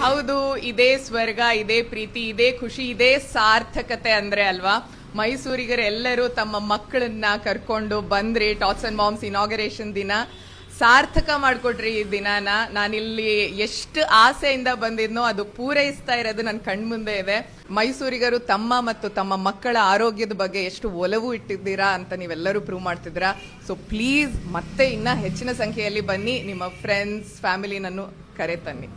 ಹೌದು, ಇದೇ ಸ್ವರ್ಗ, ಇದೇ ಪ್ರೀತಿ, ಇದೇ ಖುಷಿ, ಇದೇ ಸಾರ್ಥಕತೆ ಅಂದ್ರೆ ಅಲ್ವಾ. ಮೈಸೂರಿಗರೆಲ್ಲರೂ ತಮ್ಮ ಮಕ್ಕಳನ್ನ ಕರ್ಕೊಂಡು ಬಂದ್ರಿ. ಟಾಟ್ಸ್ ಅಂಡ್ ಮಾಮ್ಸ್ ಇನಾಗರೇಷನ್ ದಿನ ಸಾರ್ಥಕ ಮಾಡ್ಕೊಟ್ರಿ. ಈ ದಿನಾನ ನಾನಿಲ್ಲಿ ಎಷ್ಟು ಆಸೆಯಿಂದ ಬಂದಿದ್ನೋ ಅದು ಪೂರೈಸ್ತಾ ಇರೋದು ನನ್ನ ಕಣ್ಮುಂದೆ ಇದೆ. ಮೈಸೂರಿಗರು ತಮ್ಮ ಮತ್ತು ತಮ್ಮ ಮಕ್ಕಳ ಆರೋಗ್ಯದ ಬಗ್ಗೆ ಎಷ್ಟು ಒಲವು ಇಟ್ಟಿದ್ದೀರಾ ಅಂತ ನೀವೆಲ್ಲರೂ ಪ್ರೂವ್ ಮಾಡ್ತಿದ್ದೀರಾ. ಸೊ ಪ್ಲೀಸ್ ಮತ್ತೆ ಇನ್ನ ಹೆಚ್ಚಿನ ಸಂಖ್ಯೆಯಲ್ಲಿ ಬನ್ನಿ, ನಿಮ್ಮ ಫ್ರೆಂಡ್ಸ್ ಫ್ಯಾಮಿಲಿನನ್ನು ಕರೆ ತನ್ನಿ.